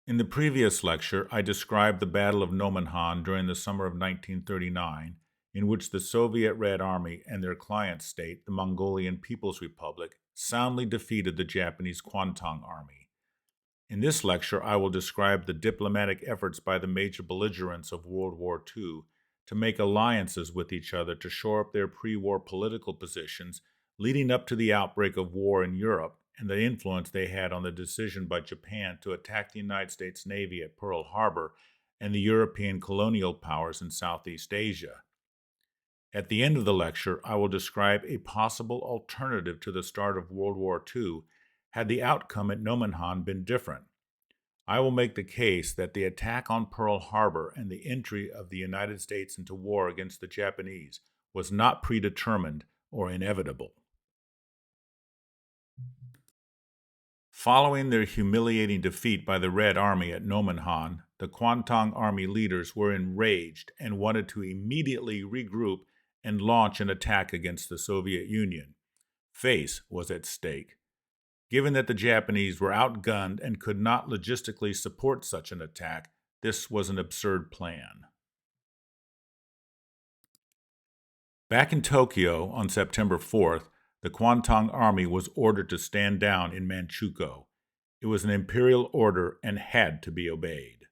In the previous lecture, I described the Battle of Nomonhan during the summer of 1939, in which the Soviet Red Army and their client state, the Mongolian People's Republic, soundly defeated the Japanese Kwantung Army. In this lecture, I will describe the diplomatic efforts by the major belligerents of World War II to make alliances with each other to shore up their pre-war political positions leading up to the outbreak of war in Europe and the influence they had on the decision by Japan to attack the United States Navy at Pearl Harbor and the European colonial powers in Southeast Asia. At the end of the lecture, I will describe a possible alternative to the start of World War II had the outcome at Nomenhan been different. I will make the case that the attack on Pearl Harbor and the entry of the United States into war against the Japanese was not predetermined or inevitable. Following their humiliating defeat by the Red Army at Nomonhan, the Kwantung Army leaders were enraged and wanted to immediately regroup and launch an attack against the Soviet Union. Face was at stake. Given that the Japanese were outgunned and could not logistically support such an attack, this was an absurd plan. Back in Tokyo on September 4th, the Kwantung Army was ordered to stand down in Manchukuo. It was an imperial order and had to be obeyed.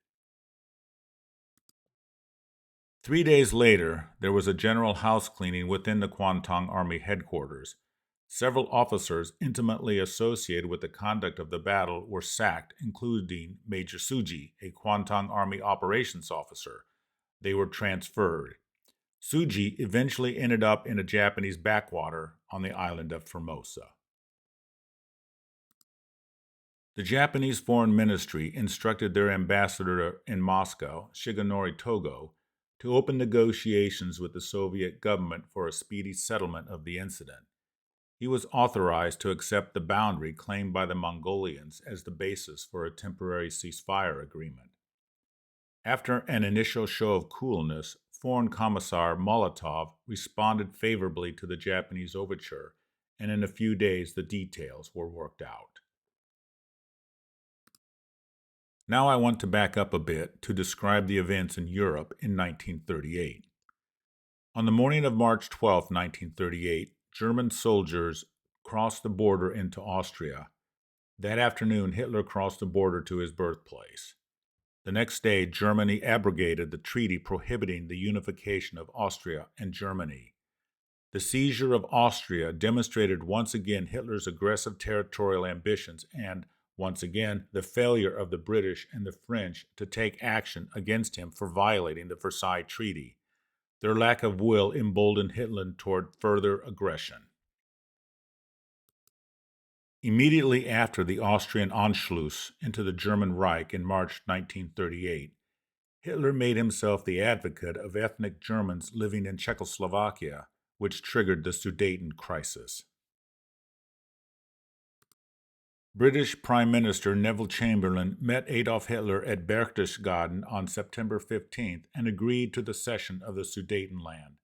3 days later, there was a general house cleaning within the Kwantung Army headquarters. Several officers intimately associated with the conduct of the battle were sacked, including Major Tsuji, a Kwantung Army operations officer. They were transferred. Tsuji eventually ended up in a Japanese backwater on the island of Formosa. The Japanese Foreign Ministry instructed their ambassador in Moscow, Shigenori Togo, to open negotiations with the Soviet government for a speedy settlement of the incident. He was authorized to accept the boundary claimed by the Mongolians as the basis for a temporary ceasefire agreement. After an initial show of coolness, Foreign Commissar Molotov responded favorably to the Japanese overture, and in a few days the details were worked out. Now I want to back up a bit to describe the events in Europe in 1938. On the morning of March 12, 1938, German soldiers crossed the border into Austria. That afternoon, Hitler crossed the border to his birthplace. The next day, Germany abrogated the treaty prohibiting the unification of Austria and Germany. The seizure of Austria demonstrated once again Hitler's aggressive territorial ambitions and, once again, the failure of the British and the French to take action against him for violating the Versailles Treaty. Their lack of will emboldened Hitler toward further aggression. Immediately after the Austrian Anschluss into the German Reich in March 1938, Hitler made himself the advocate of ethnic Germans living in Czechoslovakia, which triggered the Sudeten crisis. British Prime Minister Neville Chamberlain met Adolf Hitler at Berchtesgaden on September 15th and agreed to the cession of the Sudetenland.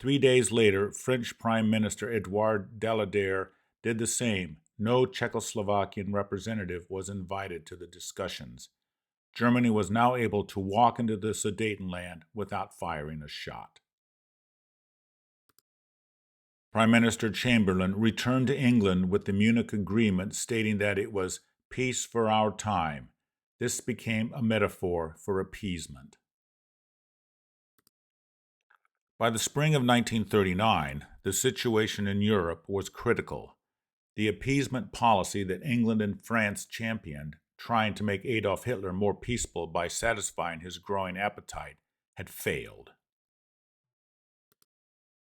3 days later, French Prime Minister Edouard Daladier did the same. No Czechoslovakian representative was invited to the discussions. Germany was now able to walk into the Sudetenland without firing a shot. Prime Minister Chamberlain returned to England with the Munich Agreement stating that it was peace for our time. This became a metaphor for appeasement. By the spring of 1939, the situation in Europe was critical. The appeasement policy that England and France championed, trying to make Adolf Hitler more peaceful by satisfying his growing appetite, had failed.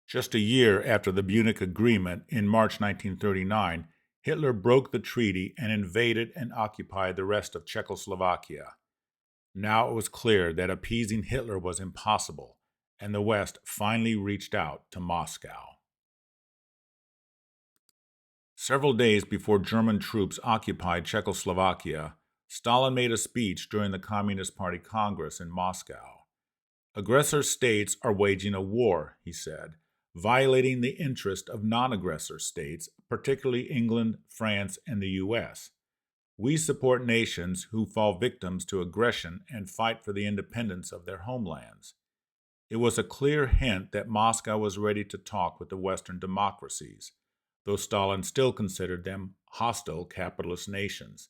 Just a year after the Munich Agreement, in March 1939, Hitler broke the treaty and invaded and occupied the rest of Czechoslovakia. Now it was clear that appeasing Hitler was impossible, and the West finally reached out to Moscow. Several days before German troops occupied Czechoslovakia, Stalin made a speech during the Communist Party Congress in Moscow. Aggressor states are waging a war, he said, violating the interest of non-aggressor states, particularly England, France, and the U.S. We support nations who fall victims to aggression and fight for the independence of their homelands. It was a clear hint that Moscow was ready to talk with the Western democracies, though Stalin still considered them hostile capitalist nations.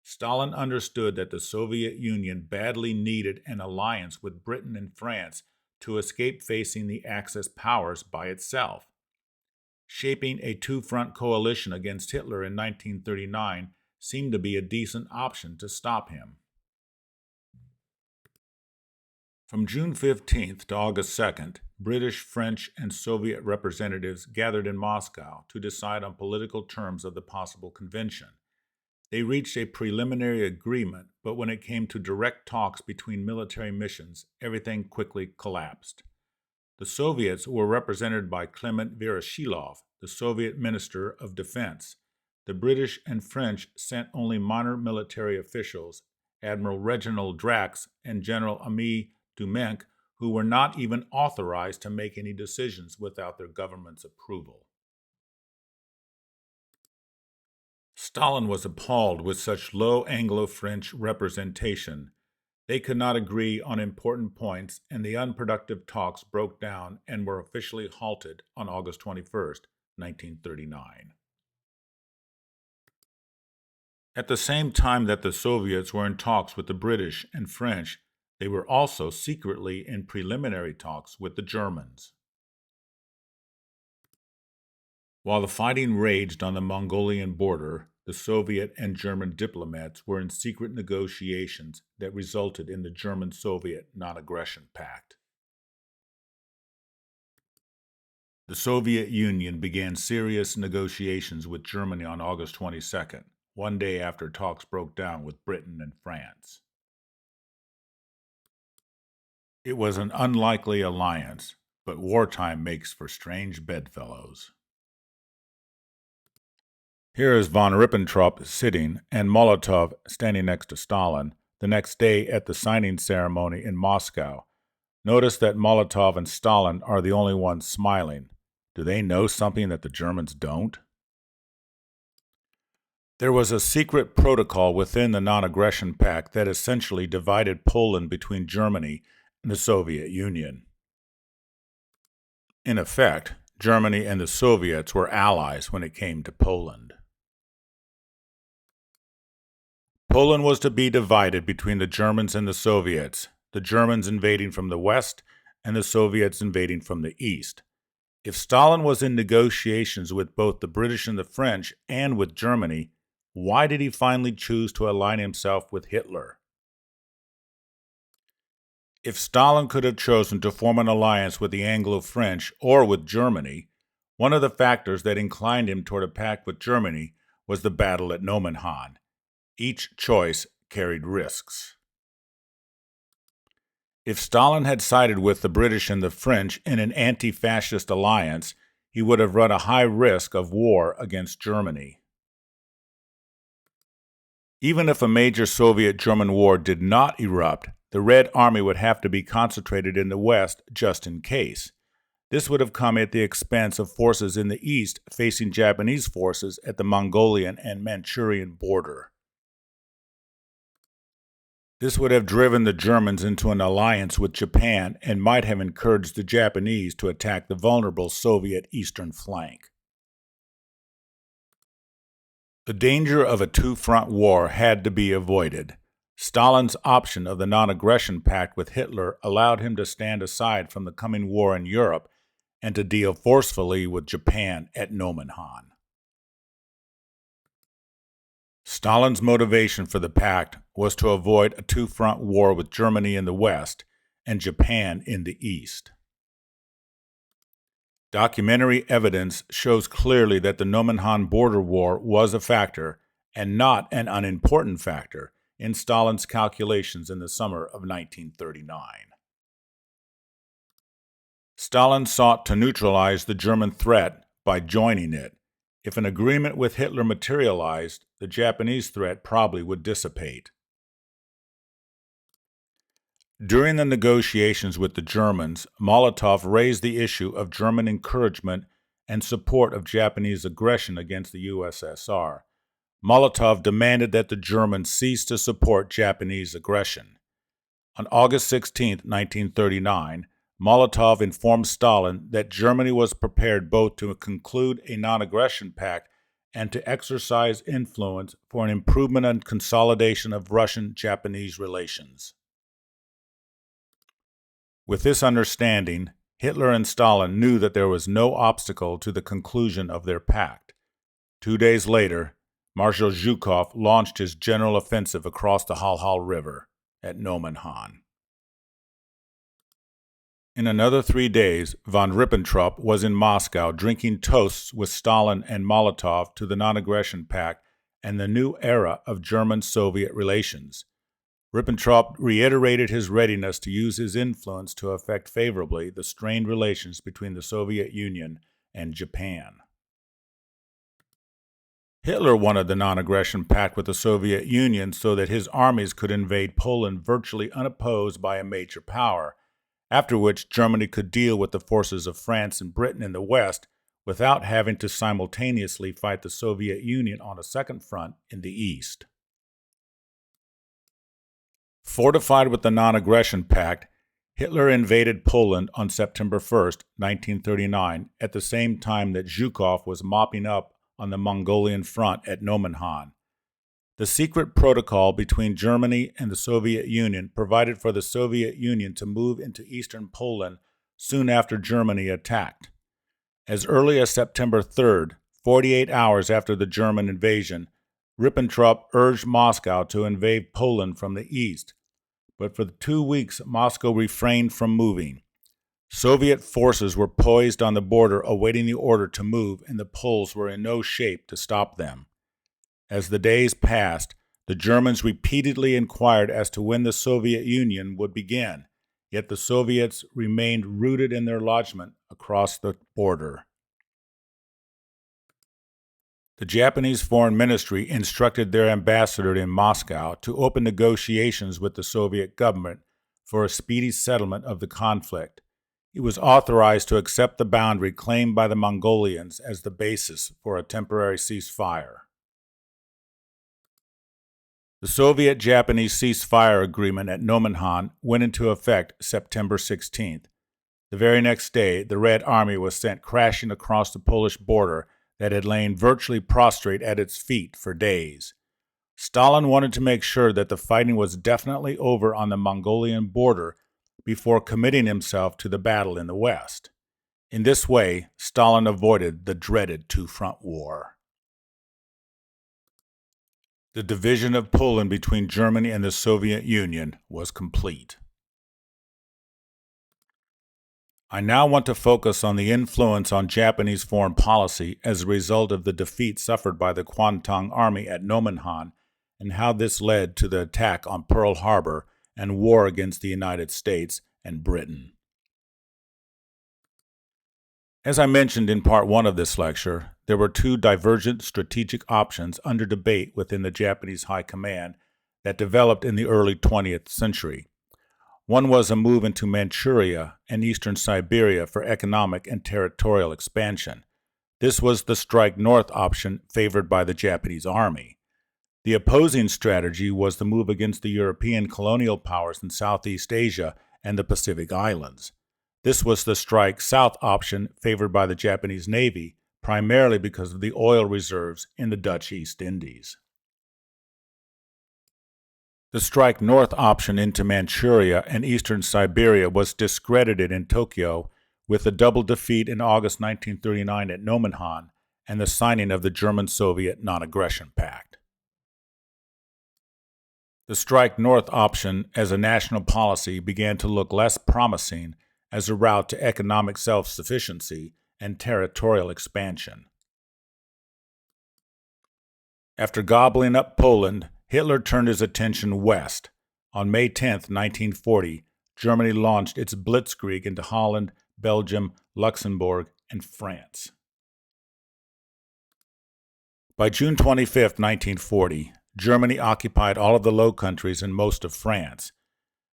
Stalin understood that the Soviet Union badly needed an alliance with Britain and France to escape facing the Axis powers by itself. Shaping a two-front coalition against Hitler in 1939 seemed to be a decent option to stop him. From June 15th to August 2nd, British, French, and Soviet representatives gathered in Moscow to decide on political terms of the possible convention. They reached a preliminary agreement, but when it came to direct talks between military missions, everything quickly collapsed. The Soviets were represented by Clement Voroshilov, the Soviet Minister of Defense. The British and French sent only minor military officials, Admiral Reginald Drax and General Ami Dumenk, who were not even authorized to make any decisions without their government's approval. Stalin was appalled with such low Anglo-French representation. They could not agree on important points, and the unproductive talks broke down and were officially halted on August 21st, 1939. At the same time that the Soviets were in talks with the British and French, they were also secretly in preliminary talks with the Germans. While the fighting raged on the Mongolian border, the Soviet and German diplomats were in secret negotiations that resulted in the German-Soviet Non-Aggression Pact. The Soviet Union began serious negotiations with Germany on August 22nd, one day after talks broke down with Britain and France. It was an unlikely alliance, but wartime makes for strange bedfellows. Here is von Ribbentrop sitting and Molotov standing next to Stalin the next day at the signing ceremony in Moscow. Notice that Molotov and Stalin are the only ones smiling. Do they know something that the Germans don't? There was a secret protocol within the Non-Aggression Pact that essentially divided Poland between Germany and the Soviet Union. In effect, Germany and the Soviets were allies when it came to Poland. Poland was to be divided between the Germans and the Soviets, the Germans invading from the west and the Soviets invading from the east. If Stalin was in negotiations with both the British and the French and with Germany, why did he finally choose to align himself with Hitler? If Stalin could have chosen to form an alliance with the Anglo-French or with Germany, one of the factors that inclined him toward a pact with Germany was the battle at Nomonhan. Each choice carried risks. If Stalin had sided with the British and the French in an anti-fascist alliance, he would have run a high risk of war against Germany. Even if a major Soviet-German war did not erupt, the Red Army would have to be concentrated in the West just in case. This would have come at the expense of forces in the East facing Japanese forces at the Mongolian and Manchurian border. This would have driven the Germans into an alliance with Japan and might have encouraged the Japanese to attack the vulnerable Soviet eastern flank. The danger of a two-front war had to be avoided. Stalin's option of the Non-Aggression Pact with Hitler allowed him to stand aside from the coming war in Europe and to deal forcefully with Japan at Nomenhan. Stalin's motivation for the pact was to avoid a two-front war with Germany in the west and Japan in the east. Documentary evidence shows clearly that the Nomenhan border war was a factor, and not an unimportant factor, in Stalin's calculations in the summer of 1939. Stalin sought to neutralize the German threat by joining it. If an agreement with Hitler materialized, the Japanese threat probably would dissipate. During the negotiations with the Germans, Molotov raised the issue of German encouragement and support of Japanese aggression against the USSR. Molotov demanded that the Germans cease to support Japanese aggression. On August 16, 1939, Molotov informed Stalin that Germany was prepared both to conclude a non-aggression pact and to exercise influence for an improvement and consolidation of Russian-Japanese relations. With this understanding, Hitler and Stalin knew that there was no obstacle to the conclusion of their pact. 2 days later, Marshal Zhukov launched his general offensive across the Halhal River at Nomonhan. In another 3 days, von Ribbentrop was in Moscow drinking toasts with Stalin and Molotov to the Non-Aggression Pact and the new era of German-Soviet relations. Ribbentrop reiterated his readiness to use his influence to affect favorably the strained relations between the Soviet Union and Japan. Hitler wanted the non-aggression pact with the Soviet Union so that his armies could invade Poland virtually unopposed by a major power, after which Germany could deal with the forces of France and Britain in the West without having to simultaneously fight the Soviet Union on a second front in the East. Fortified with the non-aggression pact, Hitler invaded Poland on September 1, 1939, at the same time that Zhukov was mopping up on the Mongolian front at Nomenhan. The secret protocol between Germany and the Soviet Union provided for the Soviet Union to move into eastern Poland soon after Germany attacked. As early as September 3rd, 48 hours after the German invasion, Ribbentrop urged Moscow to invade Poland from the east, but for 2 weeks Moscow refrained from moving. Soviet forces were poised on the border awaiting the order to move, and the Poles were in no shape to stop them. As the days passed, the Germans repeatedly inquired as to when the Soviet Union would begin, yet the Soviets remained rooted in their lodgment across the border. The Japanese Foreign Ministry instructed their ambassador in Moscow to open negotiations with the Soviet government for a speedy settlement of the conflict. He was authorized to accept the boundary claimed by the Mongolians as the basis for a temporary ceasefire. The Soviet-Japanese ceasefire agreement at Nomenhan went into effect September 16th. The very next day, the Red Army was sent crashing across the Polish border that had lain virtually prostrate at its feet for days. Stalin wanted to make sure that the fighting was definitely over on the Mongolian border before committing himself to the battle in the West. In this way, Stalin avoided the dreaded two-front war. The division of Poland between Germany and the Soviet Union was complete. I now want to focus on the influence on Japanese foreign policy as a result of the defeat suffered by the Kwantung Army at Nomonhan and how this led to the attack on Pearl Harbor and war against the United States and Britain. As I mentioned in part 1 of this lecture, there were 2 divergent strategic options under debate within the Japanese High Command that developed in the early 20th century. One was a move into Manchuria and eastern Siberia for economic and territorial expansion. This was the strike north option favored by the Japanese army. The opposing strategy was the move against the European colonial powers in Southeast Asia and the Pacific Islands. This was the strike south option favored by the Japanese Navy, primarily because of the oil reserves in the Dutch East Indies. The strike north option into Manchuria and eastern Siberia was discredited in Tokyo with the double defeat in August 1939 at Nomenhan and the signing of the German-Soviet Non-Aggression Pact. The strike north option as a national policy began to look less promising as a route to economic self-sufficiency and territorial expansion. After gobbling up Poland, Hitler turned his attention west. On May 10, 1940, Germany launched its blitzkrieg into Holland, Belgium, Luxembourg, and France. By June 25, 1940, Germany occupied all of the Low Countries and most of France.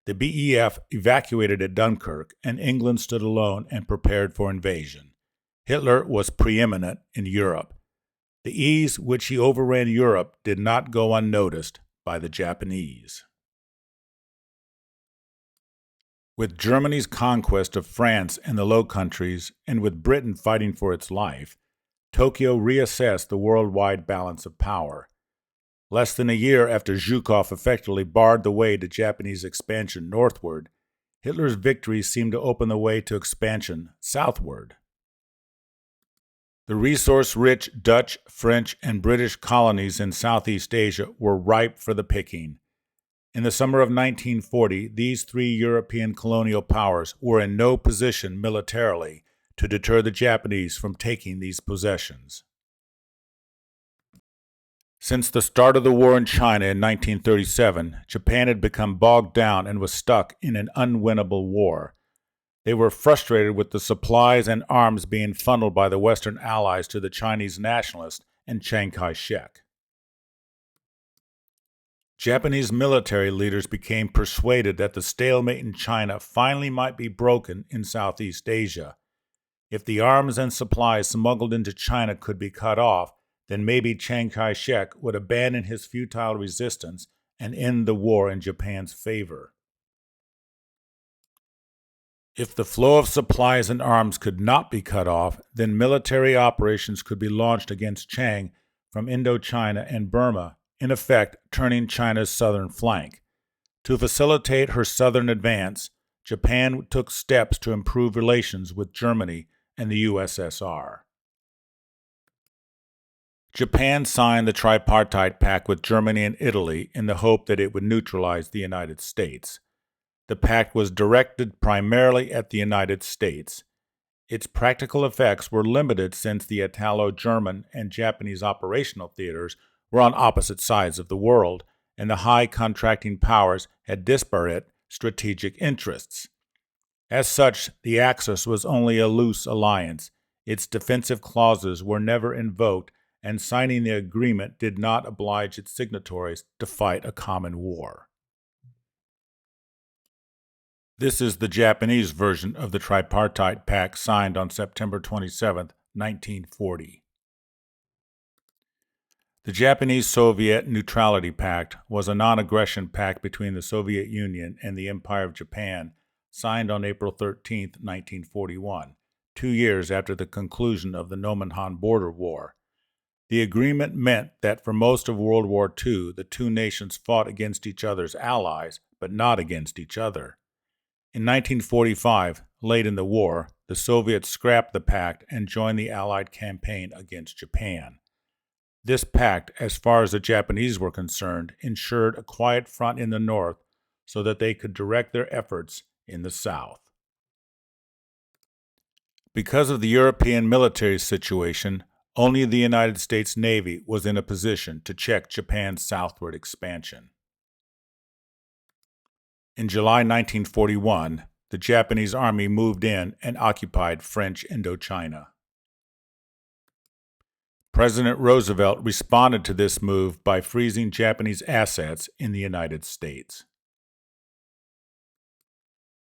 The BEF evacuated at Dunkirk, and England stood alone and prepared for invasion. Hitler was preeminent in Europe. The ease which he overran Europe did not go unnoticed by the Japanese. With Germany's conquest of France and the Low Countries, and with Britain fighting for its life, Tokyo reassessed the worldwide balance of power. Less than a year after Zhukov effectively barred the way to Japanese expansion northward, Hitler's victories seemed to open the way to expansion southward. The resource-rich Dutch, French, and British colonies in Southeast Asia were ripe for the picking. In the summer of 1940, these three European colonial powers were in no position militarily to deter the Japanese from taking these possessions. Since the start of the war in China in 1937, Japan had become bogged down and was stuck in an unwinnable war. They were frustrated with the supplies and arms being funneled by the Western Allies to the Chinese nationalists and Chiang Kai-shek. Japanese military leaders became persuaded that the stalemate in China finally might be broken in Southeast Asia. If the arms and supplies smuggled into China could be cut off, then maybe Chiang Kai-shek would abandon his futile resistance and end the war in Japan's favor. If the flow of supplies and arms could not be cut off, then military operations could be launched against Chiang from Indochina and Burma, in effect turning China's southern flank. To facilitate her southern advance, Japan took steps to improve relations with Germany and the USSR. Japan signed the Tripartite Pact with Germany and Italy in the hope that it would neutralize the United States. The pact was directed primarily at the United States. Its practical effects were limited since the Italo-German and Japanese operational theaters were on opposite sides of the world, and the high contracting powers had disparate strategic interests. As such, the Axis was only a loose alliance. Its defensive clauses were never invoked, and signing the agreement did not oblige its signatories to fight a common war. This is the Japanese version of the Tripartite Pact signed on September 27, 1940. The Japanese-Soviet Neutrality Pact was a non-aggression pact between the Soviet Union and the Empire of Japan, signed on April 13, 1941, 2 years after the conclusion of the Nomonhan border war. The agreement meant that for most of World War II, the two nations fought against each other's allies, but not against each other. In 1945, late in the war, the Soviets scrapped the pact and joined the Allied campaign against Japan. This pact, as far as the Japanese were concerned, ensured a quiet front in the north so that they could direct their efforts in the south. Because of the European military situation, only the United States Navy was in a position to check Japan's southward expansion. In July 1941, the Japanese army moved in and occupied French Indochina. President Roosevelt responded to this move by freezing Japanese assets in the United States.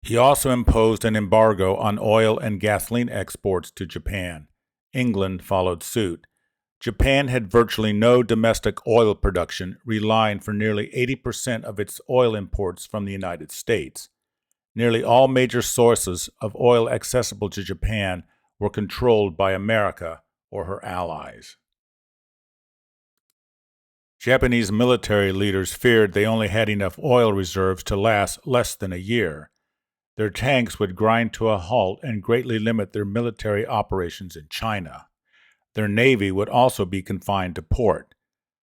He also imposed an embargo on oil and gasoline exports to Japan. England followed suit. Japan had virtually no domestic oil production, relying for nearly 80% of its oil imports from the United States. Nearly all major sources of oil accessible to Japan were controlled by America or her allies. Japanese military leaders feared they only had enough oil reserves to last less than a year. Their tanks would grind to a halt and greatly limit their military operations in China. Their navy would also be confined to port.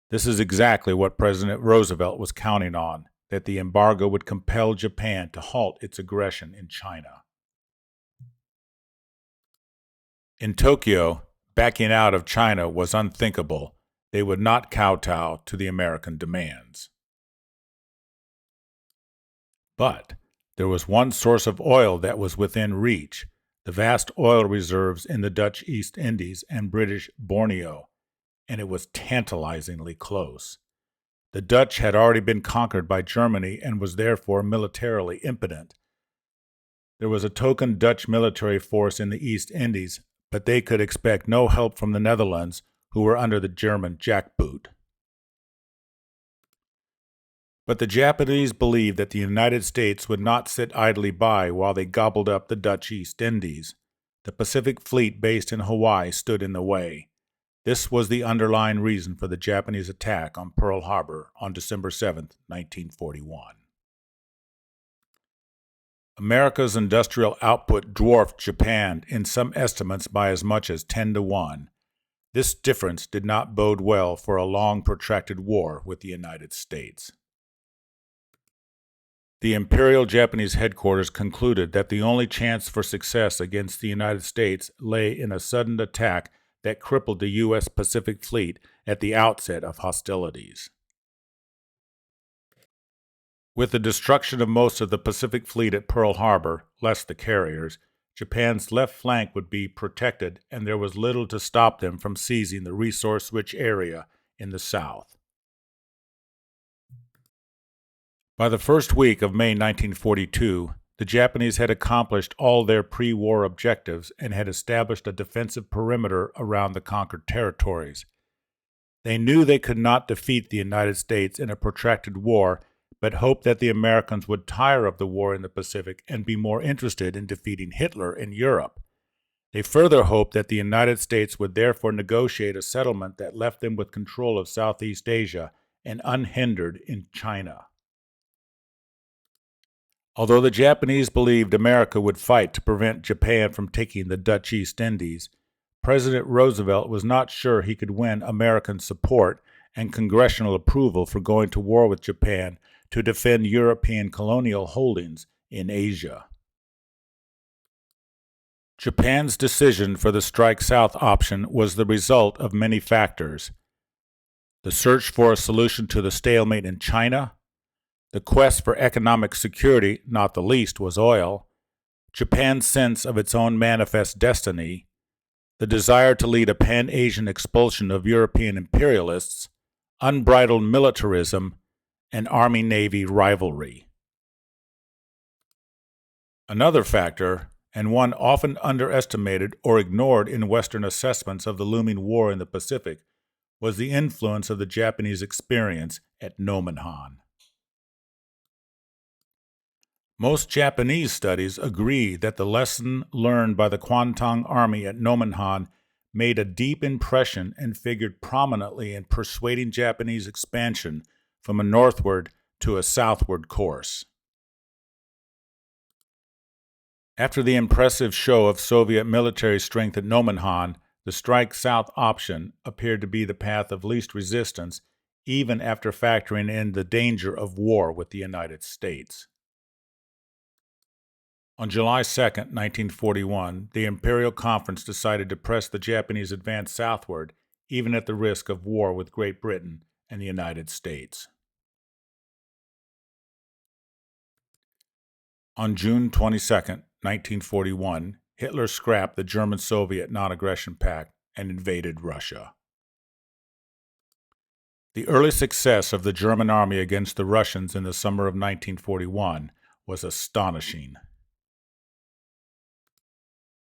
This is exactly what President Roosevelt was counting on, that the embargo would compel Japan to halt its aggression in China. In Tokyo, backing out of China was unthinkable. They would not kowtow to the American demands. But there was one source of oil that was within reach: the vast oil reserves in the Dutch East Indies and British Borneo, and it was tantalizingly close. The Dutch had already been conquered by Germany and was therefore militarily impotent. There was a token Dutch military force in the East Indies, but they could expect no help from the Netherlands, who were under the German jackboot. But the Japanese believed that the United States would not sit idly by while they gobbled up the Dutch East Indies. The Pacific Fleet based in Hawaii stood in the way. This was the underlying reason for the Japanese attack on Pearl Harbor on December 7, 1941. America's industrial output dwarfed Japan in some estimates by as much as 10 to 1. This difference did not bode well for a long, protracted war with the United States. The Imperial Japanese headquarters concluded that the only chance for success against the United States lay in a sudden attack that crippled the U.S. Pacific Fleet at the outset of hostilities. With the destruction of most of the Pacific Fleet at Pearl Harbor, less the carriers, Japan's left flank would be protected, and there was little to stop them from seizing the resource-rich area in the south. By the first week of May 1942, the Japanese had accomplished all their pre-war objectives and had established a defensive perimeter around the conquered territories. They knew they could not defeat the United States in a protracted war, but hoped that the Americans would tire of the war in the Pacific and be more interested in defeating Hitler in Europe. They further hoped that the United States would therefore negotiate a settlement that left them with control of Southeast Asia and unhindered in China. Although the Japanese believed America would fight to prevent Japan from taking the Dutch East Indies, President Roosevelt was not sure he could win American support and congressional approval for going to war with Japan to defend European colonial holdings in Asia. Japan's decision for the Strike South option was the result of many factors: the search for a solution to the stalemate in China, the quest for economic security, not the least, was oil, Japan's sense of its own manifest destiny, the desire to lead a pan-Asian expulsion of European imperialists, unbridled militarism, and Army-Navy rivalry. Another factor, and one often underestimated or ignored in Western assessments of the looming war in the Pacific, was the influence of the Japanese experience at Nomonhan. Most Japanese studies agree that the lesson learned by the Kwantung Army at Nomenhan made a deep impression and figured prominently in persuading Japanese expansion from a northward to a southward course. After the impressive show of Soviet military strength at Nomenhan, the Strike South option appeared to be the path of least resistance, even after factoring in the danger of war with the United States. On July 2, 1941, the Imperial Conference decided to press the Japanese advance southward, even at the risk of war with Great Britain and the United States. On June 22, 1941, Hitler scrapped the German-Soviet Non-Aggression Pact and invaded Russia. The early success of the German army against the Russians in the summer of 1941 was astonishing.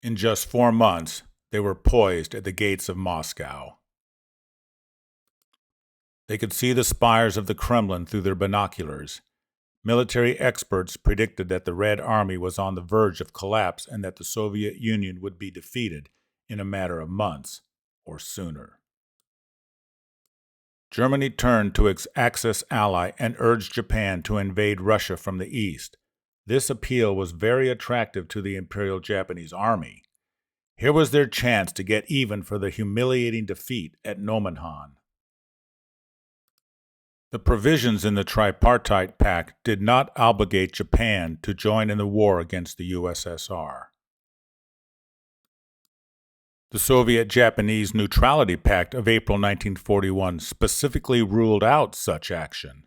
In just 4 months, they were poised at the gates of Moscow. They could see the spires of the Kremlin through their binoculars. Military experts predicted that the Red Army was on the verge of collapse and that the Soviet Union would be defeated in a matter of months or sooner. Germany turned to its Axis ally and urged Japan to invade Russia from the east. This appeal was very attractive to the Imperial Japanese Army. Here was their chance to get even for the humiliating defeat at Nomonhan. The provisions in the Tripartite Pact did not obligate Japan to join in the war against the USSR. The Soviet-Japanese Neutrality Pact of April 1941 specifically ruled out such action.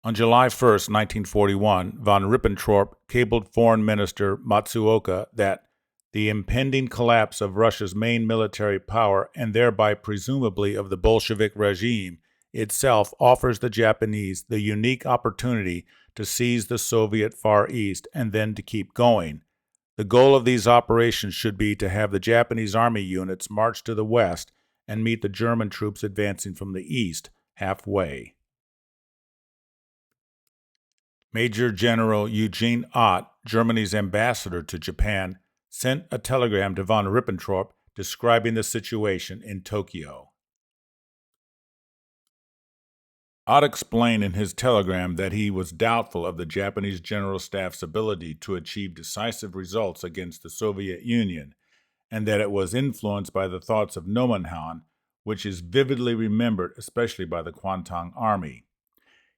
On July 1, 1941, von Ribbentrop cabled Foreign Minister Matsuoka that the impending collapse of Russia's main military power, and thereby presumably of the Bolshevik regime itself, offers the Japanese the unique opportunity to seize the Soviet Far East and then to keep going. The goal of these operations should be to have the Japanese army units march to the west and meet the German troops advancing from the east halfway. Major General Eugene Ott, Germany's ambassador to Japan, sent a telegram to von Ribbentrop describing the situation in Tokyo. Ott explained in his telegram that he was doubtful of the Japanese General Staff's ability to achieve decisive results against the Soviet Union, and that it was influenced by the thoughts of Nomonhan, which is vividly remembered especially by the Kwantung Army.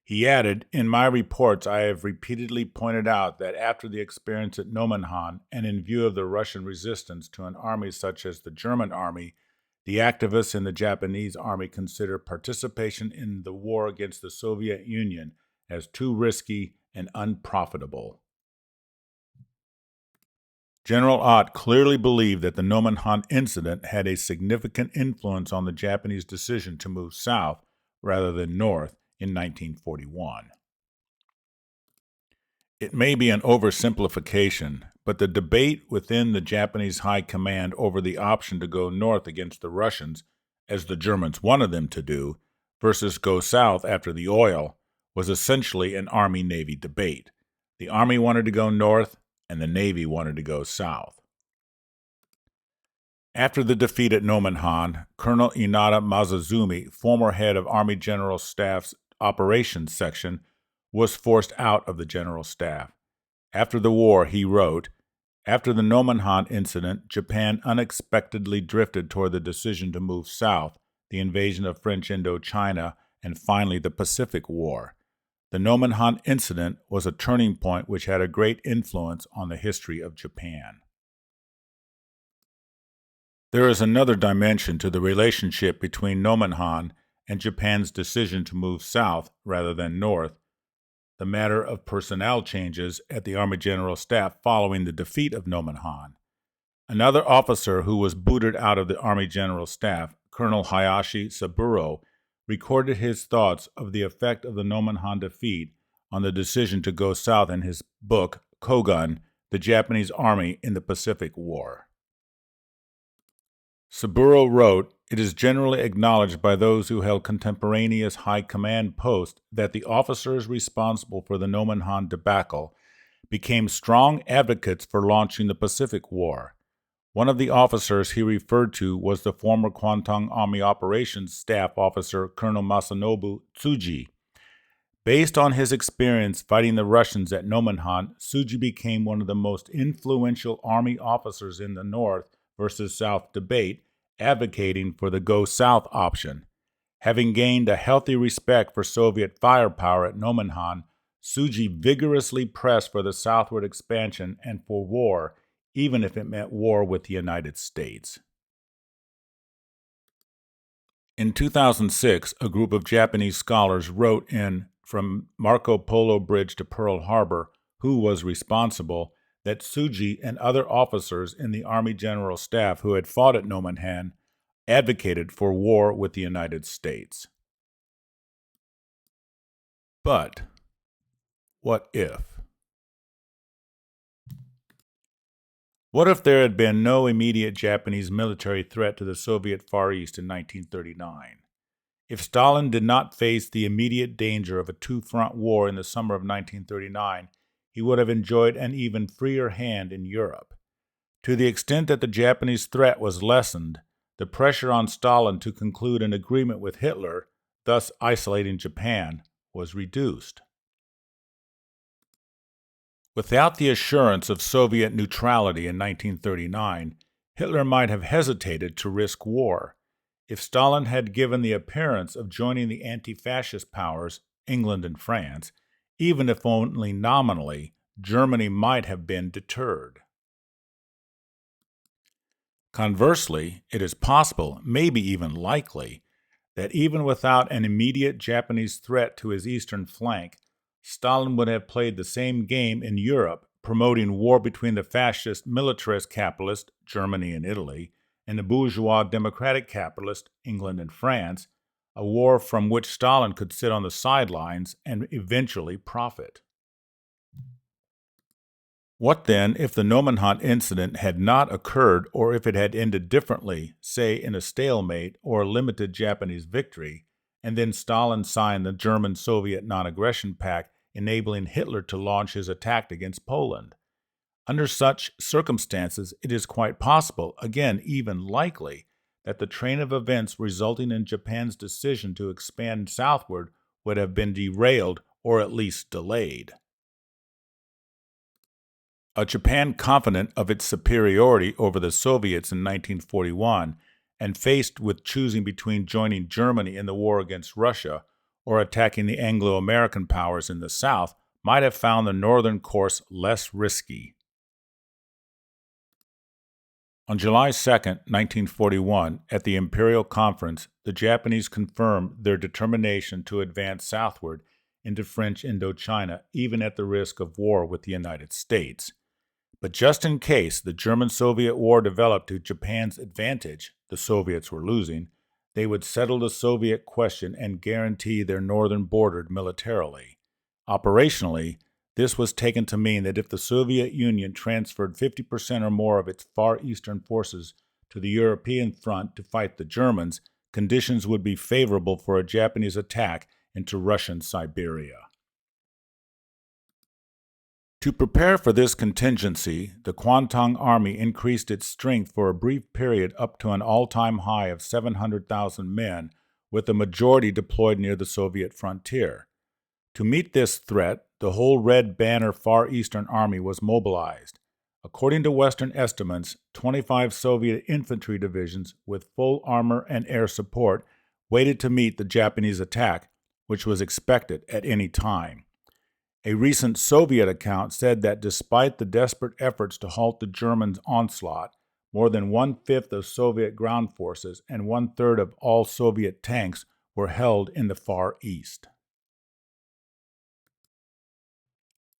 He added, "In my reports, I have repeatedly pointed out that after the experience at Nomenhan, and in view of the Russian resistance to an army such as the German army, the activists in the Japanese army consider participation in the war against the Soviet Union as too risky and unprofitable." General Ott clearly believed that the Nomonhan incident had a significant influence on the Japanese decision to move south rather than north in 1941. It may be an oversimplification, but the debate within the Japanese High Command over the option to go north against the Russians, as the Germans wanted them to do, versus go south after the oil, was essentially an Army-Navy debate. The Army wanted to go north, and the Navy wanted to go south. After the defeat at Nomonhan, Colonel Inada Masazumi, former head of Army General Staff's Operations Section, was forced out of the General Staff. After the war, he wrote, "After the Nomonhan incident, Japan unexpectedly drifted toward the decision to move south, the invasion of French Indochina, and finally the Pacific War. The Nomonhan incident was a turning point which had a great influence on the history of Japan." There is another dimension to the relationship between Nomonhan and Japan's decision to move south rather than north, the matter of personnel changes at the Army General Staff following the defeat of Nomonhan. Another officer who was booted out of the Army General Staff, Colonel Hayashi Saburo, recorded his thoughts of the effect of the Nomonhan defeat on the decision to go south in his book, Kogun, The Japanese Army in the Pacific War. Saburo wrote, "It is generally acknowledged by those who held contemporaneous high command posts that the officers responsible for the Nomonhan debacle became strong advocates for launching the Pacific War. One of the officers he referred to was the former Kwantung Army Operations Staff Officer Colonel Masanobu Tsuji. Based on his experience fighting the Russians at Nomonhan, Tsuji became one of the most influential Army officers in the North versus South debate, advocating for the go south option. Having gained a healthy respect for Soviet firepower at Nomonhan, Tsuji vigorously pressed for the southward expansion and for war, even if it meant war with the United States." In 2006, a group of Japanese scholars wrote in From Marco Polo Bridge to Pearl Harbor, Who Was Responsible?, that Tsuji and other officers in the Army General Staff who had fought at Nomonhan advocated for war with the United States. But what if? What if there had been no immediate Japanese military threat to the Soviet Far East in 1939? If Stalin did not face the immediate danger of a two-front war in the summer of 1939, he would have enjoyed an even freer hand in Europe. To the extent that the Japanese threat was lessened, the pressure on Stalin to conclude an agreement with Hitler, thus isolating Japan, was reduced. Without the assurance of Soviet neutrality in 1939, Hitler might have hesitated to risk war. If Stalin had given the appearance of joining the anti-fascist powers, England and France, even if only nominally, Germany might have been deterred. Conversely, it is possible, maybe even likely, that even without an immediate Japanese threat to his eastern flank, Stalin would have played the same game in Europe, promoting war between the fascist militarist capitalist, Germany and Italy, and the bourgeois democratic capitalist, England and France, a war from which Stalin could sit on the sidelines and eventually profit. What then if the Nomonhan incident had not occurred, or if it had ended differently, say in a stalemate or a limited Japanese victory, and then Stalin signed the German-Soviet Non-Aggression Pact, enabling Hitler to launch his attack against Poland? Under such circumstances, it is quite possible, again, even likely, that the train of events resulting in Japan's decision to expand southward would have been derailed or at least delayed. A Japan confident of its superiority over the Soviets in 1941 and faced with choosing between joining Germany in the war against Russia or attacking the Anglo-American powers in the South might have found the northern course less risky. On July 2, 1941, at the Imperial Conference, the Japanese confirmed their determination to advance southward into French Indochina, even at the risk of war with the United States. But just in case the German-Soviet War developed to Japan's advantage, the Soviets were losing, they would settle the Soviet question and guarantee their northern border militarily. Operationally, this was taken to mean that if the Soviet Union transferred 50% or more of its Far Eastern forces to the European front to fight the Germans, conditions would be favorable for a Japanese attack into Russian Siberia. To prepare for this contingency, the Kwantung Army increased its strength for a brief period up to an all-time high of 700,000 men, with the majority deployed near the Soviet frontier. To meet this threat, the whole Red Banner Far Eastern Army was mobilized. According to Western estimates, 25 Soviet infantry divisions with full armor and air support waited to meet the Japanese attack, which was expected at any time. A recent Soviet account said that despite the desperate efforts to halt the Germans' onslaught, more than one-fifth of Soviet ground forces and one-third of all Soviet tanks were held in the Far East.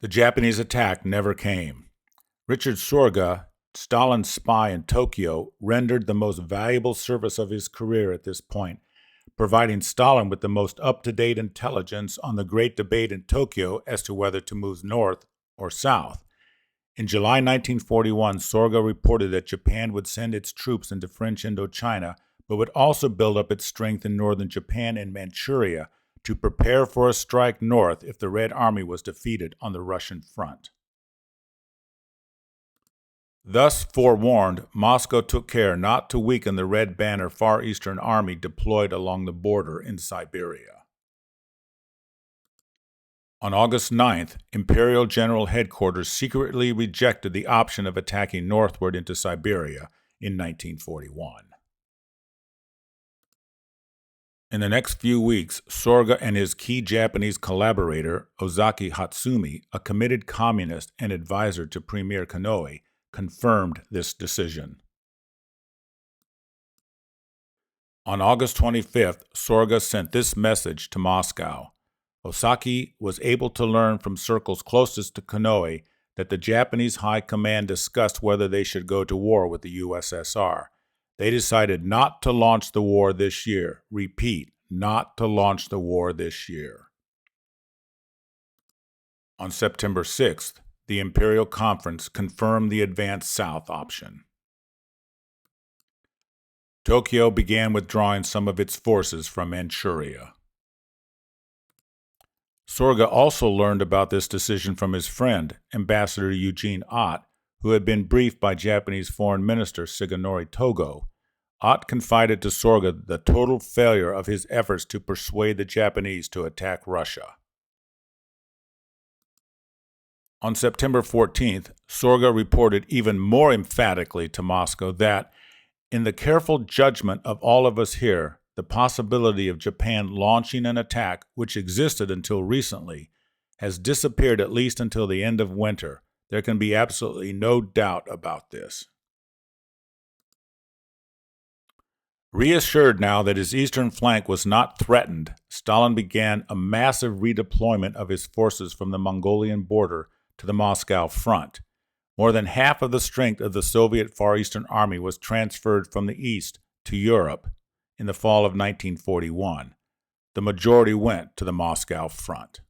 The Japanese attack never came. Richard Sorga, Stalin's spy in Tokyo, rendered the most valuable service of his career at this point, providing Stalin with the most up-to-date intelligence on the great debate in Tokyo as to whether to move north or south. In July 1941, Sorga reported that Japan would send its troops into French Indochina, but would also build up its strength in northern Japan and Manchuria to prepare for a strike north if the Red Army was defeated on the Russian front. Thus forewarned, Moscow took care not to weaken the Red Banner Far Eastern Army deployed along the border in Siberia. On August 9th, Imperial General Headquarters secretly rejected the option of attacking northward into Siberia in 1941. In the next few weeks, Sorga and his key Japanese collaborator, Ozaki Hatsumi, a committed communist and advisor to Premier Konoe, confirmed this decision. On August 25th, Sorga sent this message to Moscow. Ozaki was able to learn from circles closest to Konoe that the Japanese High Command discussed whether they should go to war with the USSR. They decided not to launch the war this year. Repeat, not to launch the war this year. On September 6th, the Imperial Conference confirmed the advance south option. Tokyo began withdrawing some of its forces from Manchuria. Sorga also learned about this decision from his friend, Ambassador Eugene Ott, who had been briefed by Japanese Foreign Minister Shigenori Togo. Ott confided to Sorga the total failure of his efforts to persuade the Japanese to attack Russia. On September 14th, Sorga reported even more emphatically to Moscow that, in the careful judgment of all of us here, the possibility of Japan launching an attack, which existed until recently, has disappeared at least until the end of winter. There can be absolutely no doubt about this. Reassured now that his eastern flank was not threatened, Stalin began a massive redeployment of his forces from the Mongolian border to the Moscow front. More than half of the strength of the Soviet Far Eastern Army was transferred from the east to Europe in the fall of 1941. The majority went to the Moscow front.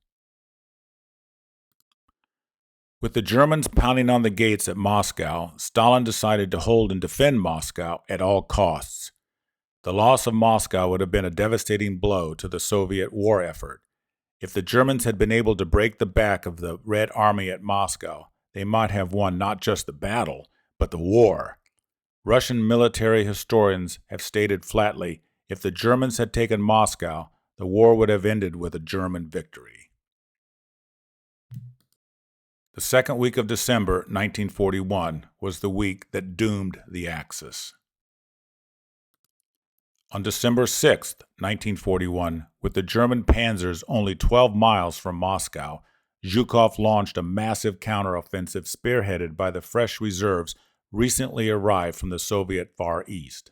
With the Germans pounding on the gates at Moscow, Stalin decided to hold and defend Moscow at all costs. The loss of Moscow would have been a devastating blow to the Soviet war effort. If the Germans had been able to break the back of the Red Army at Moscow, they might have won not just the battle, but the war. Russian military historians have stated flatly, if the Germans had taken Moscow, the war would have ended with a German victory. The second week of December 1941 was the week that doomed the Axis. On December 6, 1941, with the German panzers only 12 miles from Moscow, Zhukov launched a massive counteroffensive spearheaded by the fresh reserves recently arrived from the Soviet Far East.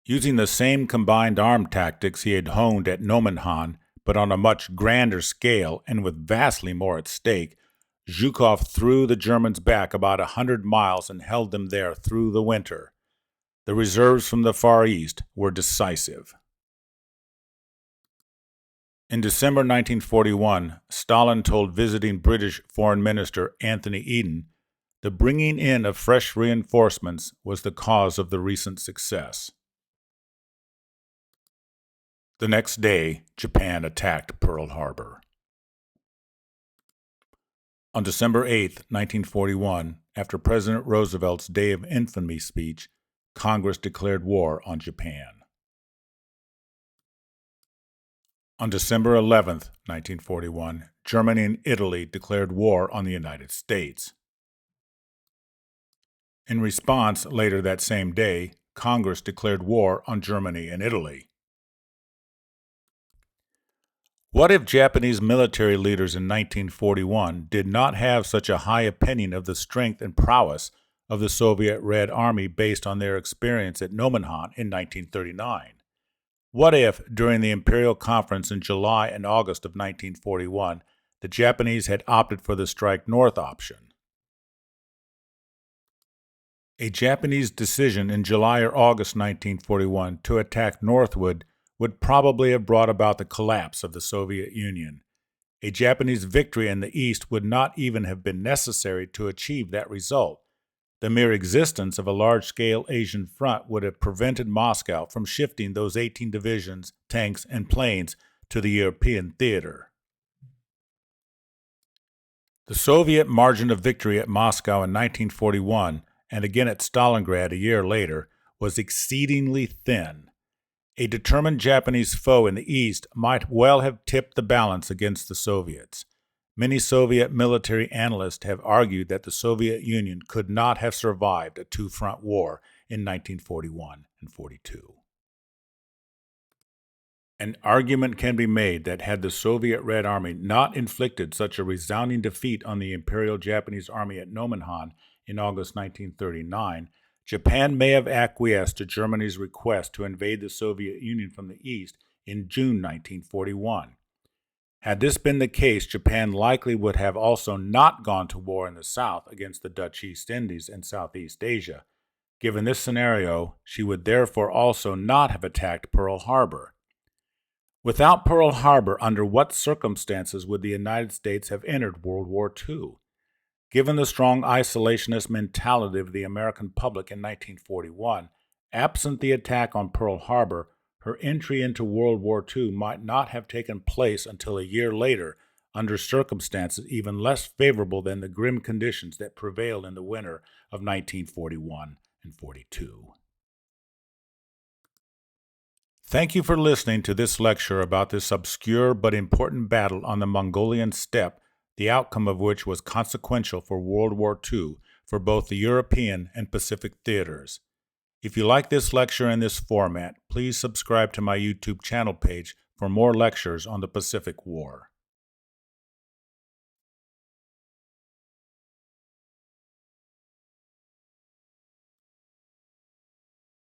Using the same combined arm tactics he had honed at Nomonhan, but on a much grander scale and with vastly more at stake, Zhukov threw the Germans back about 100 miles and held them there through the winter. The reserves from the Far East were decisive. In December 1941, Stalin told visiting British Foreign Minister Anthony Eden, the bringing in of fresh reinforcements was the cause of the recent success. The next day, Japan attacked Pearl Harbor. On December 8, 1941, after President Roosevelt's Day of Infamy speech, Congress declared war on Japan. On December 11, 1941, Germany and Italy declared war on the United States. In response, later that same day, Congress declared war on Germany and Italy. What if Japanese military leaders in 1941 did not have such a high opinion of the strength and prowess of the Soviet Red Army based on their experience at Nomenhan in 1939? What if, during the Imperial Conference in July and August of 1941, the Japanese had opted for the Strike North option? A Japanese decision in July or August 1941 to attack northward would probably have brought about the collapse of the Soviet Union. A Japanese victory in the East would not even have been necessary to achieve that result. The mere existence of a large-scale Asian front would have prevented Moscow from shifting those 18 divisions, tanks, and planes to the European theater. The Soviet margin of victory at Moscow in 1941, and again at Stalingrad a year later, was exceedingly thin. A determined Japanese foe in the East might well have tipped the balance against the Soviets. Many Soviet military analysts have argued that the Soviet Union could not have survived a two-front war in 1941 and 42. An argument can be made that had the Soviet Red Army not inflicted such a resounding defeat on the Imperial Japanese Army at Nomonhan in August 1939, Japan may have acquiesced to Germany's request to invade the Soviet Union from the east in June 1941. Had this been the case, Japan likely would have also not gone to war in the south against the Dutch East Indies and Southeast Asia. Given this scenario, she would therefore also not have attacked Pearl Harbor. Without Pearl Harbor, under what circumstances would the United States have entered World War II? Given the strong isolationist mentality of the American public in 1941, absent the attack on Pearl Harbor, her entry into World War II might not have taken place until a year later, under circumstances even less favorable than the grim conditions that prevailed in the winter of 1941 and 42. Thank you for listening to this lecture about this obscure but important battle on the Mongolian steppe, the outcome of which was consequential for World War II for both the European and Pacific theaters. If you like this lecture in this format, please subscribe to my YouTube channel page for more lectures on the Pacific War.